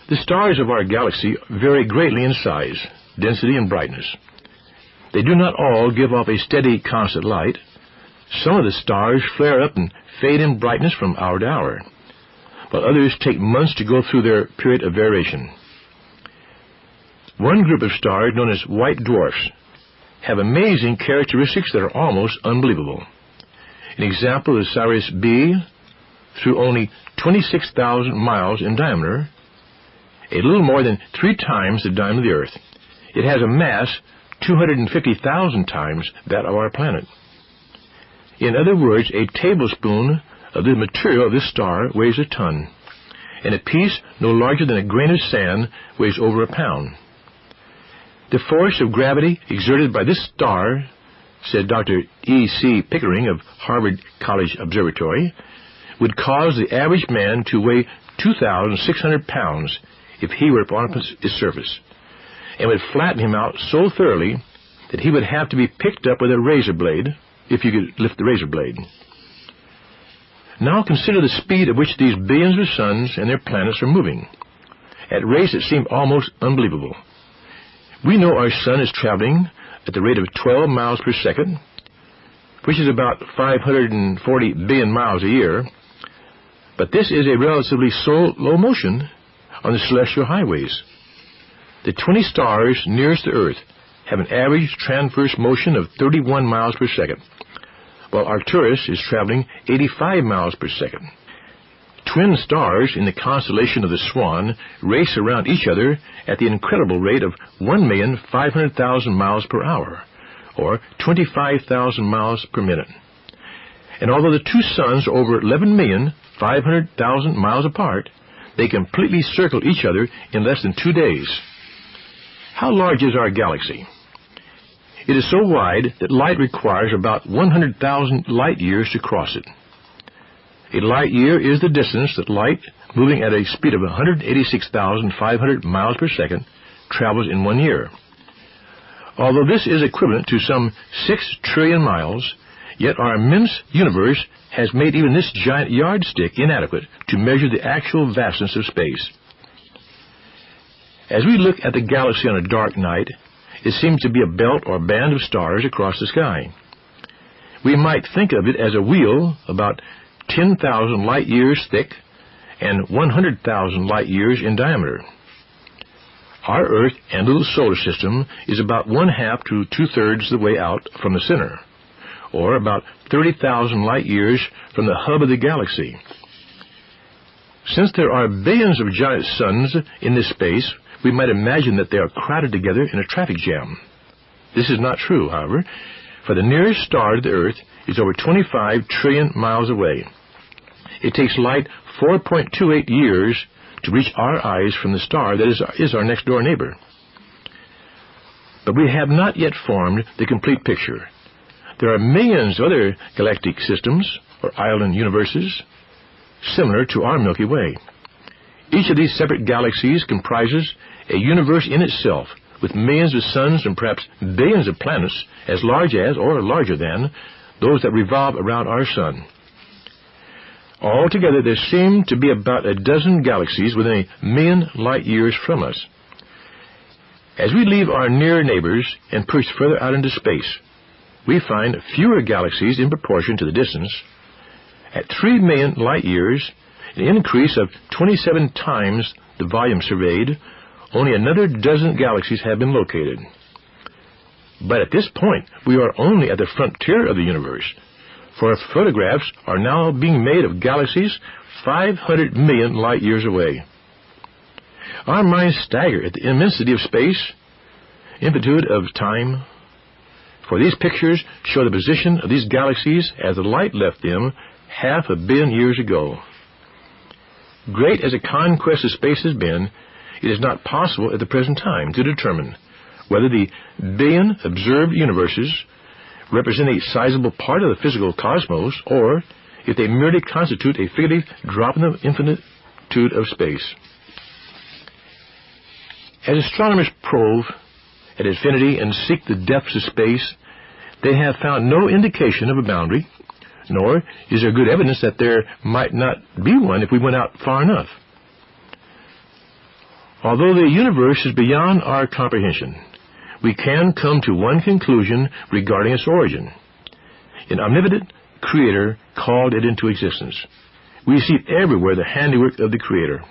The stars of our galaxy vary greatly in size, density, and brightness. They do not all give off a steady, constant light. Some of the stars flare up and fade in brightness from hour to hour, while others take months to go through their period of variation. One group of stars, known as white dwarfs, have amazing characteristics that are almost unbelievable. An example is Sirius B, through only 26,000 miles in diameter, a little more than 3 times the diameter of the Earth. It has a mass 250,000 times that of our planet. In other words, a tablespoon of the material of this star weighs a ton, and a piece no larger than a grain of sand weighs over a pound. The force of gravity exerted by this star, said Dr. E.C. Pickering of Harvard College Observatory, would cause the average man to weigh 2,600 pounds if he were upon its surface, and would flatten him out so thoroughly that he would have to be picked up with a razor blade, if you could lift the razor blade. Now consider the speed at which these billions of suns and their planets are moving, at rates that seem almost unbelievable. We know our sun is traveling at the rate of 12 miles per second, which is about 540 billion miles a year, but this is a relatively slow motion on the celestial highways. The 20 stars nearest the Earth have an average transverse motion of 31 miles per second, while Arcturus is traveling 85 miles per second. Twin stars in the constellation of the Swan race around each other at the incredible rate of 1,500,000 miles per hour, or 25,000 miles per minute. And although the two suns are over 11,500,000 miles apart, they completely circle each other in less than 2 days. How large is our galaxy? It is so wide that light requires about 100,000 light years to cross it. A light year is the distance that light, moving at a speed of 186,500 miles per second, travels in 1 year. Although this is equivalent to some 6 trillion miles, yet our immense universe has made even this giant yardstick inadequate to measure the actual vastness of space. As we look at the galaxy on a dark night, it seems to be a belt or band of stars across the sky. We might think of it as a wheel about 10,000 light years thick and 100,000 light years in diameter. Our Earth and little solar system is about 1/2 to 2/3 the way out from the center, or about 30,000 light years from the hub of the galaxy. Since there are billions of giant suns in this space, we might imagine that they are crowded together in a traffic jam. This is not true, however, for the nearest star to the Earth is over 25 trillion miles away. It takes light 4.28 years to reach our eyes from the star that is our next-door neighbor. But we have not yet formed the complete picture. There are millions of other galactic systems, or island universes, similar to our Milky Way. Each of these separate galaxies comprises a universe in itself, with millions of suns and perhaps billions of planets as large as or larger than those that revolve around our sun. Altogether, there seem to be about a dozen galaxies within 1,000,000 light years from us. As we leave our near neighbors and push further out into space, we find fewer galaxies in proportion to the distance. At 3,000,000 light years, an increase of 27 times the volume surveyed, only another dozen galaxies have been located. But at this point, we are only at the frontier of the universe, for photographs are now being made of galaxies 500 million light years away. Our minds stagger at the immensity of space, amplitude of time, for these pictures show the position of these galaxies as the light left them 500 million years ago. Great as the conquest of space has been, it is not possible at the present time to determine whether the billion observed universes represent a sizable part of the physical cosmos, or if they merely constitute a figurative drop in the infinitude of space. As astronomers probe at infinity and seek the depths of space, they have found no indication of a boundary, nor is there good evidence that there might not be one if we went out far enough. Although the universe is beyond our comprehension, we can come to one conclusion regarding its origin. An omnipotent Creator called it into existence. We see everywhere the handiwork of the Creator.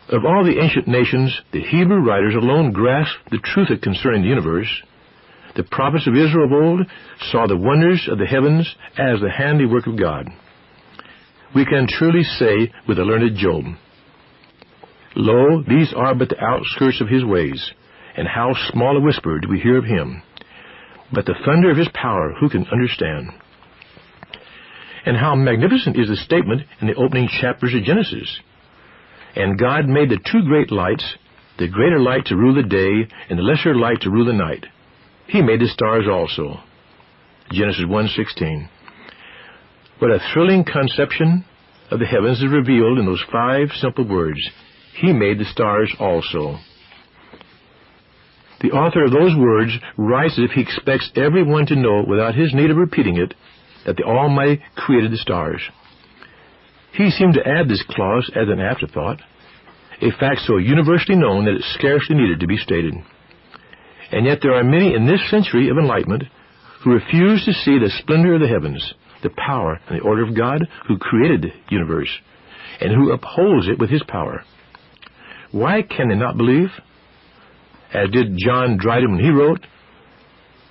Of all the ancient nations, the Hebrew writers alone grasped the truth concerning the universe. The prophets of Israel of old saw the wonders of the heavens as the handiwork of God. We can truly say with the learned Job, "Lo, these are but the outskirts of his ways, and how small a whisper do we hear of him. But the thunder of his power who can understand?" And how magnificent is the statement in the opening chapters of Genesis. "And God made the two great lights, the greater light to rule the day, and the lesser light to rule the night. He made the stars also." Genesis 1:16. What a thrilling conception of the heavens is revealed in those 5 simple words. He made the stars also. The author of those words writes as if he expects everyone to know, without his need of repeating it, that the Almighty created the stars. He seemed to add this clause as an afterthought, a fact so universally known that it scarcely needed to be stated. And yet there are many in this century of enlightenment who refuse to see the splendor of the heavens, the power and the order of God who created the universe, and who upholds it with his power. Why can they not believe? As did John Dryden when he wrote,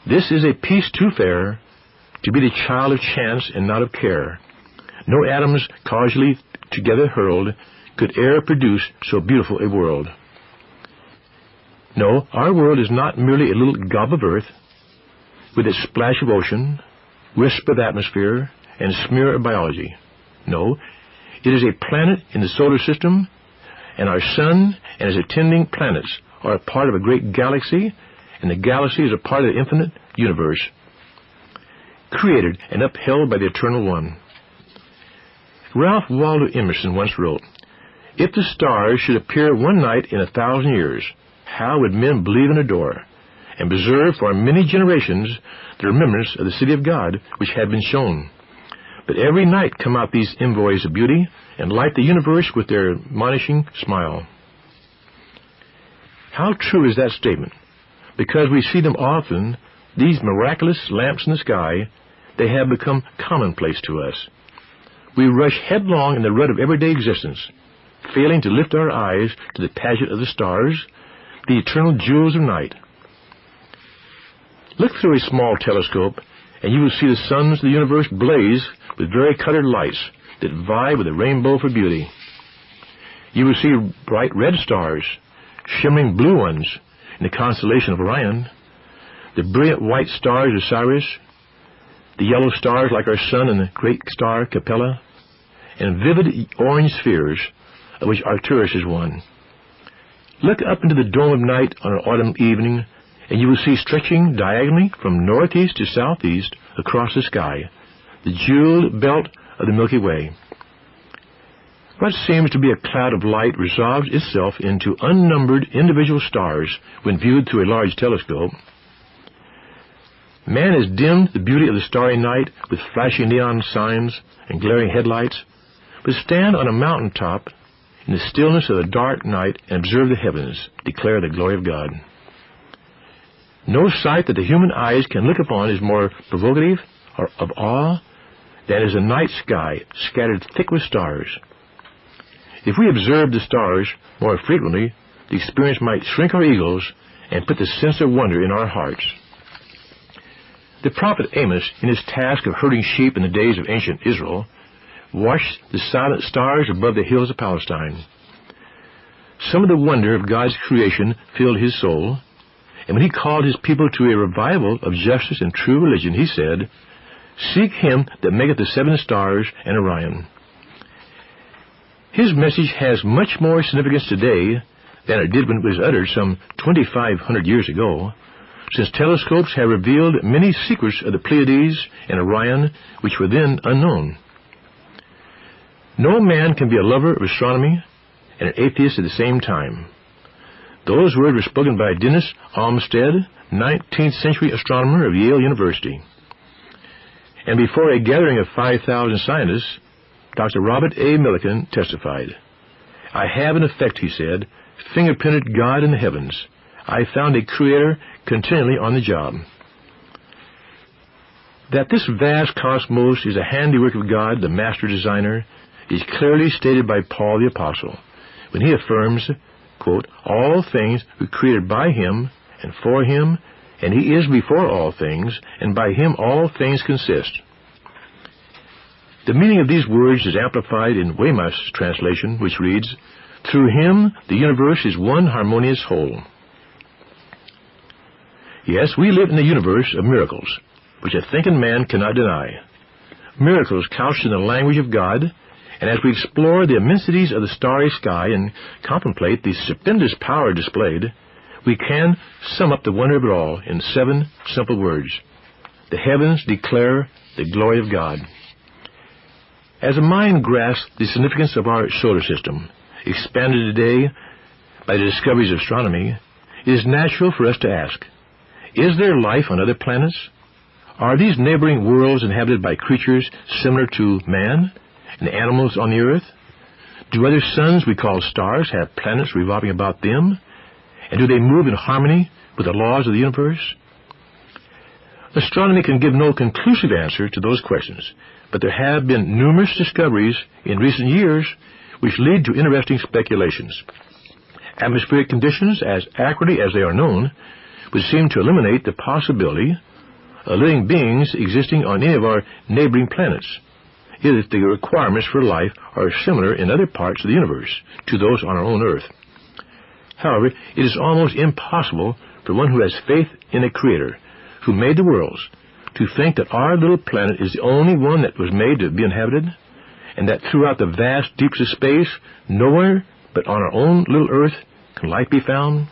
"This is a piece too fair to be the child of chance and not of care. No atoms causally together hurled could e'er produce so beautiful a world." No, our world is not merely a little gob of earth, with its splash of ocean, wisp of atmosphere, and smear of biology. No, it is a planet in the solar system, and our sun and its attending planets are a part of a great galaxy, and the galaxy is a part of the infinite universe, created and upheld by the Eternal One. Ralph Waldo Emerson once wrote, "If the stars should appear one night in 1,000 years, how would men believe and adore, and preserve for many generations the remembrance of the city of God which had been shown? But every night come out these envoys of beauty, and light the universe with their admonishing smile." How true is that statement? Because we see them often, these miraculous lamps in the sky, they have become commonplace to us. We rush headlong in the rut of everyday existence, failing to lift our eyes to the pageant of the stars, the eternal jewels of night. Look through a small telescope, and you will see the suns of the universe blaze with vari-colored lights that vie with the rainbow for beauty. You will see bright red stars, shimmering blue ones in the constellation of Orion, the brilliant white stars of Sirius, the yellow stars like our sun and the great star Capella, and vivid orange spheres, of which Arcturus is one. Look up into the dome of night on an autumn evening, and you will see stretching diagonally from northeast to southeast across the sky, the jeweled belt of the Milky Way. What seems to be a cloud of light resolves itself into unnumbered individual stars when viewed through a large telescope. Man has dimmed the beauty of the starry night with flashing neon signs and glaring headlights, but stand on a mountain top in the stillness of the dark night and observe the heavens declare the glory of God. No sight that the human eyes can look upon is more provocative or of awe than is a night sky scattered thick with stars. If we observed the stars more frequently, the experience might shrink our egos and put the sense of wonder in our hearts. The prophet Amos, in his task of herding sheep in the days of ancient Israel, watched the silent stars above the hills of Palestine. Some of the wonder of God's creation filled his soul, and when he called his people to a revival of justice and true religion, he said, "Seek him that maketh the seven stars and Orion." His message has much more significance today than it did when it was uttered some 2,500 years ago, since telescopes have revealed many secrets of the Pleiades and Orion which were then unknown. No man can be a lover of astronomy and an atheist at the same time. Those words were spoken by Dennis Olmsted, 19th century astronomer of Yale University. And before a gathering of 5,000 scientists, Dr. Robert A. Millikan testified, "I have in effect," he said, "fingerprinted God in the heavens. I found a creator continually on the job." That this vast cosmos is a handiwork of God, the master designer, is clearly stated by Paul the Apostle when he affirms, quote, "All things were created by him and for him, and he is before all things, and by him all things consist." The meaning of these words is amplified in Weymouth's translation, which reads, "Through him the universe is one harmonious whole." Yes, we live in a universe of miracles, which a thinking man cannot deny. Miracles couched in the language of God, and as we explore the immensities of the starry sky and contemplate the stupendous power displayed, we can sum up the wonder of it all in 7 simple words. The heavens declare the glory of God. As a mind grasps the significance of our solar system, expanded today by the discoveries of astronomy, it is natural for us to ask, is there life on other planets? Are these neighboring worlds inhabited by creatures similar to man and animals on the earth? Do other suns we call stars have planets revolving about them? And do they move in harmony with the laws of the universe? Astronomy can give no conclusive answer to those questions, but there have been numerous discoveries in recent years which lead to interesting speculations. Atmospheric conditions, as accurately as they are known, would seem to eliminate the possibility of living beings existing on any of our neighboring planets, if the requirements for life are similar in other parts of the universe to those on our own Earth. However, it is almost impossible for one who has faith in a Creator who made the worlds to think that our little planet is the only one that was made to be inhabited, and that throughout the vast deeps of space, nowhere but on our own little Earth can life be found.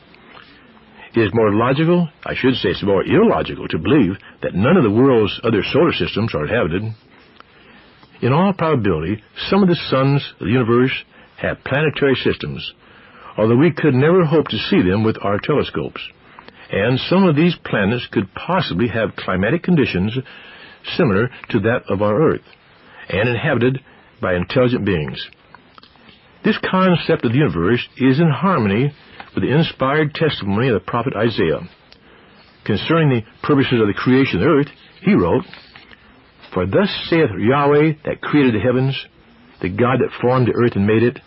It is more logical, I should say it's more illogical, to believe that none of the world's other solar systems are inhabited. In all probability, some of the suns of the universe have planetary systems, although we could never hope to see them with our telescopes. And some of these planets could possibly have climatic conditions similar to that of our Earth, and inhabited by intelligent beings. This concept of the universe is in harmony with the inspired testimony of the prophet Isaiah. concerning the purposes of the creation of the earth, he wrote, "For thus saith Yahweh that created the heavens, the God that formed the earth and made it,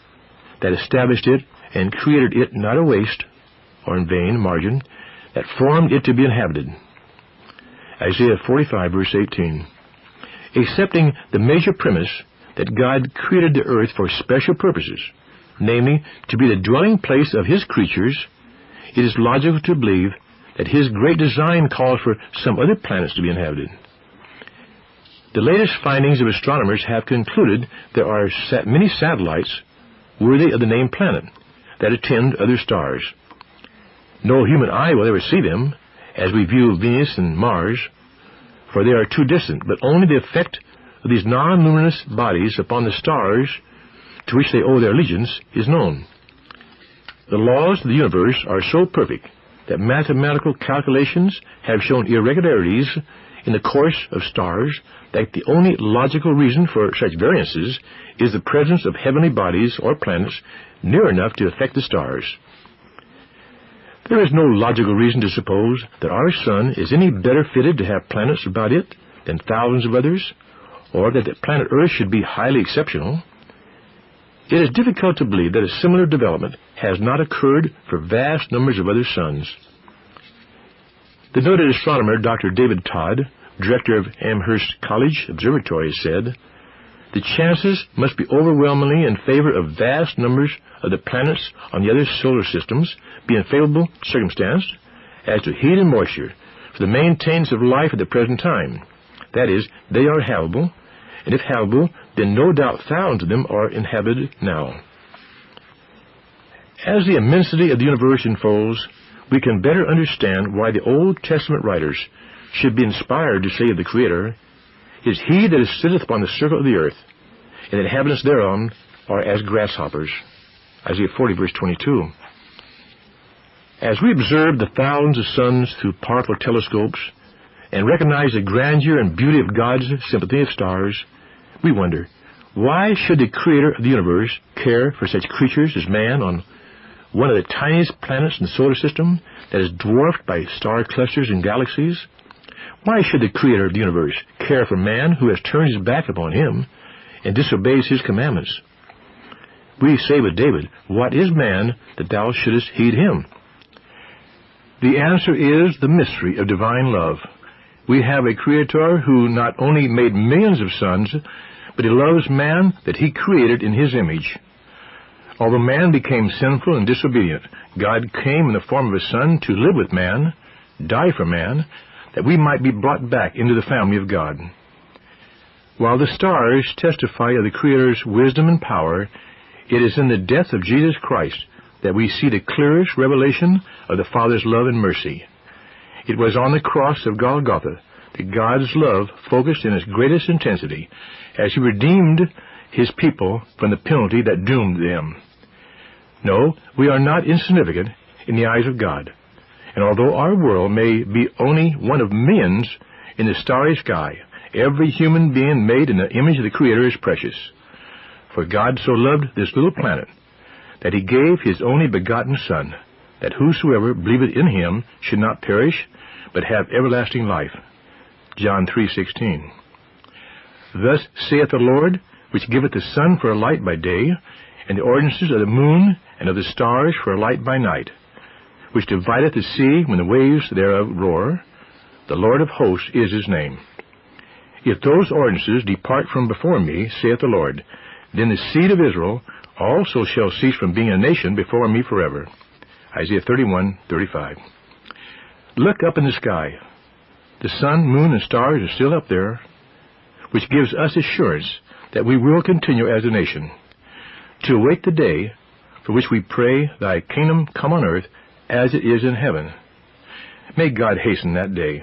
that established it and created it not a waste, or in vain, margin, that formed it to be inhabited." Isaiah 45, verse 18. Accepting the major premise that God created the earth for special purposes, namely, to be the dwelling place of His creatures, it is logical to believe that His great design calls for some other planets to be inhabited. The latest findings of astronomers have concluded there are many satellites worthy of the name planet that attend other stars. No human eye will ever see them, as we view Venus and Mars, for they are too distant, but only the effect of these non-luminous bodies upon the stars to which they owe their allegiance is known. The laws of the universe are so perfect that mathematical calculations have shown irregularities in the course of stars that the only logical reason for such variances is the presence of heavenly bodies or planets near enough to affect the stars. There is no logical reason to suppose that our sun is any better fitted to have planets about it than thousands of others, or that the planet Earth should be highly exceptional. It is difficult to believe that a similar development has not occurred for vast numbers of other suns. The noted astronomer Dr. David Todd, director of Amherst College Observatory, said, "The chances must be overwhelmingly in favor of vast numbers of the planets on the other solar systems being favorable circumstanced as to heat and moisture for the maintenance of life at the present time. That is, they are habitable, and if habitable, then no doubt thousands of them are inhabited now." As the immensity of the universe unfolds, we can better understand why the Old Testament writers should be inspired to say of the Creator, "Is He that sitteth upon the circle of the earth, and the inhabitants thereon are as grasshoppers." Isaiah 40, verse 22. As we observe the thousands of suns through powerful telescopes and recognize the grandeur and beauty of God's symphony of stars, we wonder, why should the Creator of the universe care for such creatures as man on one of the tiniest planets in the solar system that is dwarfed by star clusters and galaxies? Why should the Creator of the universe care for man who has turned his back upon Him and disobeys His commandments? We say with David, "What is man that thou shouldest heed him?" The answer is the mystery of divine love. We have a Creator who not only made millions of suns, but He loves man that He created in His image. Although man became sinful and disobedient, God came in the form of a Son to live with man, die for man, that we might be brought back into the family of God. While the stars testify of the Creator's wisdom and power, it is in the death of Jesus Christ that we see the clearest revelation of the Father's love and mercy. It was on the cross of Golgotha that God's love focused in its greatest intensity as He redeemed His people from the penalty that doomed them. No, we are not insignificant in the eyes of God, and although our world may be only one of millions in the starry sky, every human being made in the image of the Creator is precious. For God so loved this little planet that He gave His only begotten Son, that whosoever believeth in Him should not perish, but have everlasting life. John 3:16. Thus saith the Lord, which giveth the sun for a light by day, and the ordinances of the moon and of the stars for a light by night, which divideth the sea when the waves thereof roar. The Lord of hosts is His name. If those ordinances depart from before me, saith the Lord, then the seed of Israel also shall cease from being a nation before me forever. Isaiah 31:35. Look up in the sky. The sun, moon, and stars are still up there, which gives us assurance that we will continue as a nation, to await the day for which we pray, "Thy kingdom come on earth as it is in heaven." May God hasten that day.